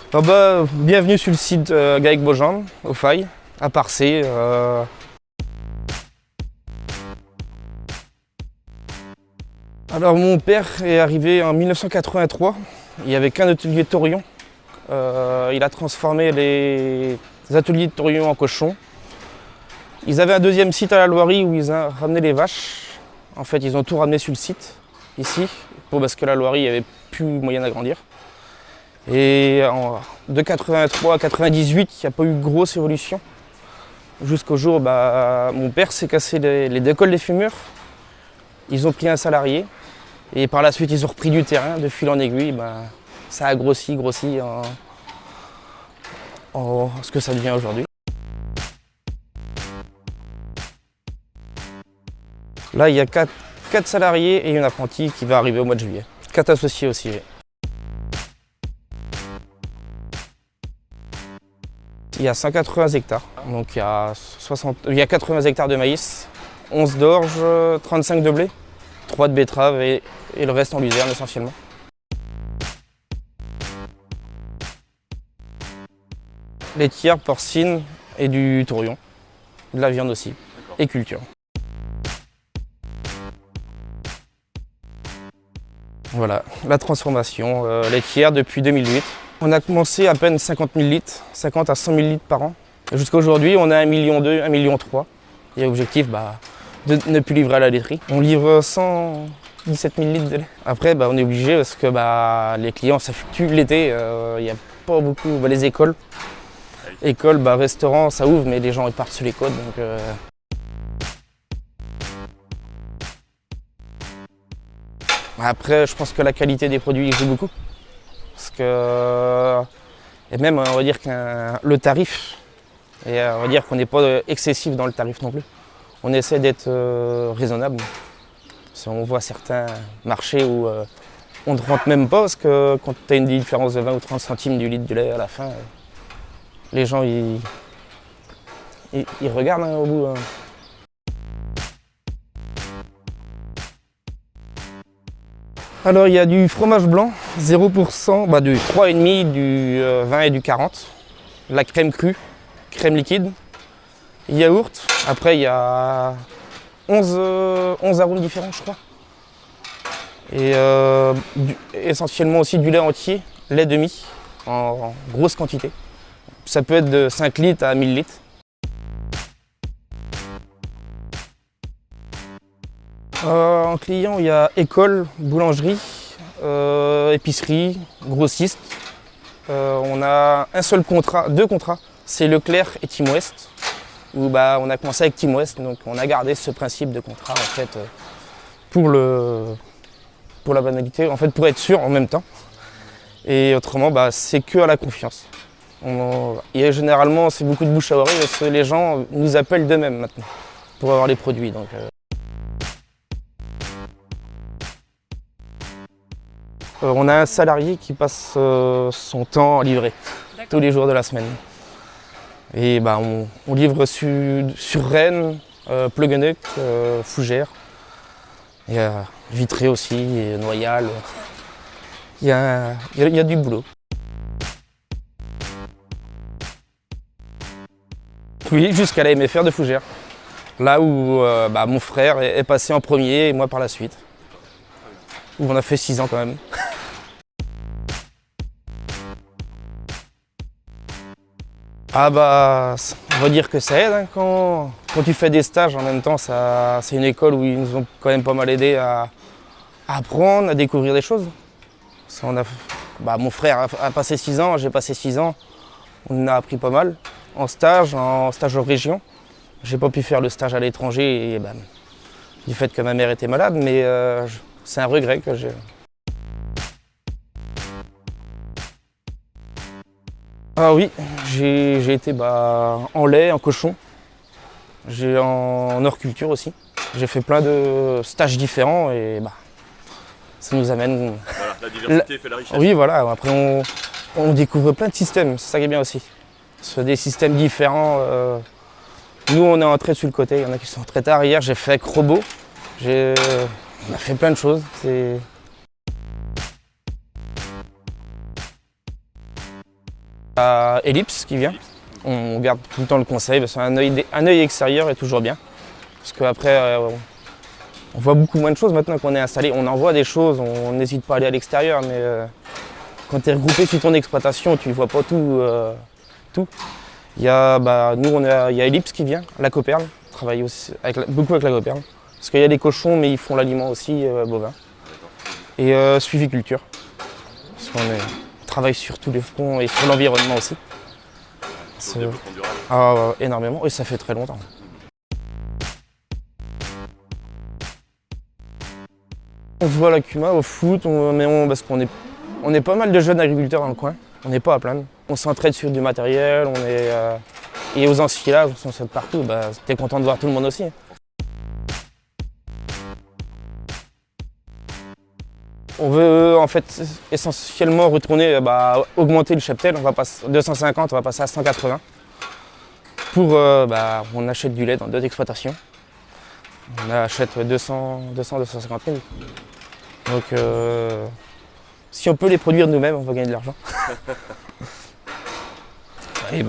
Bienvenue sur le site Gaec-Beaujean, au Failles, à Parcé. Alors mon père est arrivé en 1983, il n'y avait qu'un atelier de Torion. Il a transformé les ateliers de Torion en cochons. Ils avaient un deuxième site à la Loirie où ils ont ramené les vaches. En fait, ils ont tout ramené sur le site, ici, parce que la Loirie, il n'y avait plus moyen d'agrandir. Et de 83 à 98, il n'y a pas eu de grosse évolution. Jusqu'au jour où mon père s'est cassé les deux cols des fémurs. Ils ont pris un salarié. Et par la suite, ils ont repris du terrain. De fil en aiguille, ça a grossi en ce que ça devient aujourd'hui. Là, il y a 4 salariés et une apprentie qui va arriver au mois de juillet. 4 associés aussi. Il y a 180 hectares, donc il y a 80 hectares de maïs, 11 d'orge, 35 de blé, 3 de betterave et le reste en luzerne essentiellement. Laitière, porcine et du tourion, de la viande aussi, et culture. Voilà, la transformation laitière depuis 2008. On a commencé à peine 50 000 litres, 50 à 100 000 litres par an. Jusqu'à aujourd'hui, on a 1,2 million, 1,3 million. Et l'objectif, de ne plus livrer à la laiterie. On livre 117 000 litres de lait. Après, on est obligé parce que les clients, ça fluctue l'été. Il n'y a pas beaucoup. Les écoles, restaurants, ça ouvre, mais les gens ils partent sur les côtes. Donc, Après, je pense que la qualité des produits joue beaucoup. Parce que, et même, on va dire que le tarif, et on va dire qu'on n'est pas excessif dans le tarif non plus. On essaie d'être raisonnable. Si on voit certains marchés où on ne rentre même pas, parce que quand tu as une différence de 20 ou 30 centimes du litre de lait à la fin, les gens ils regardent au bout. Alors il y a du fromage blanc, 0%, du 3,5, du 20 et du 40. La crème crue, crème liquide, yaourt. Après il y a 11 arômes différents je crois. Et essentiellement aussi du lait entier, lait demi, en grosse quantité. Ça peut être de 5 litres à 1000 litres. En client, il y a école, boulangerie, épicerie, grossiste. On a un seul contrat, 2 contrats, c'est Leclerc et Team West. Où on a commencé avec Team West, donc on a gardé ce principe de contrat en fait pour la banalité, en fait pour être sûr en même temps. Et autrement, c'est que à la confiance. Et généralement, c'est beaucoup de bouche à oreille parce que les gens nous appellent d'eux-mêmes maintenant pour avoir les produits. Donc, on a un salarié qui passe son temps à livrer tous les jours de la semaine. Et on livre sur Rennes, Pleuguenec, Fougères, et Vitré aussi, et Noyal. Il y a du boulot. Oui, jusqu'à la MFR de Fougères. Là où mon frère est passé en premier et moi par la suite. Où on a fait 6 ans quand même. On va dire que ça aide hein, quand tu fais des stages en même temps, c'est une école où ils nous ont quand même pas mal aidé à apprendre, à découvrir des choses. Mon frère a passé 6 ans, j'ai passé 6 ans, on a appris pas mal en stage en région. J'ai pas pu faire le stage à l'étranger et, du fait que ma mère était malade, mais c'est un regret que j'ai. Ah oui, j'ai été en lait, en cochon, en horticulture aussi. J'ai fait plein de stages différents et ça nous amène. Voilà, la diversité fait la richesse. Oui, voilà, après on découvre plein de systèmes, c'est ça qui est bien aussi. C'est des systèmes différents. Nous on est entré sur le côté, il y en a qui sont très tard. Hier j'ai fait avec robot, on a fait plein de choses. À Ellipse qui vient. On garde tout le temps le conseil, parce qu'un œil extérieur est toujours bien. Parce qu'après, on voit beaucoup moins de choses maintenant qu'on est installé. On en voit des choses, on n'hésite pas à aller à l'extérieur, mais quand tu es regroupé sur ton exploitation, tu ne vois pas tout. Il y a, il y a Ellipse qui vient, la Copperle. On travaille aussi beaucoup avec la Copperle. Parce qu'il y a des cochons, mais ils font l'aliment aussi bovin. Et suiviculture. Parce qu'on travaille sur tous les fronts et sur l'environnement aussi. Énormément, et ça fait très longtemps. On se voit à la CUMA, au foot, parce qu'on est pas mal de jeunes agriculteurs dans le coin. On n'est pas à plaindre. On s'entraide sur du matériel, et aux ensilages, on s'entraide partout. T'es content de voir tout le monde aussi. On veut en fait essentiellement retourner, augmenter le cheptel. 250, on va passer à 180. On achète du lait dans d'autres exploitations. On achète 250 000. Donc si on peut les produire nous-mêmes, on va gagner de l'argent. Et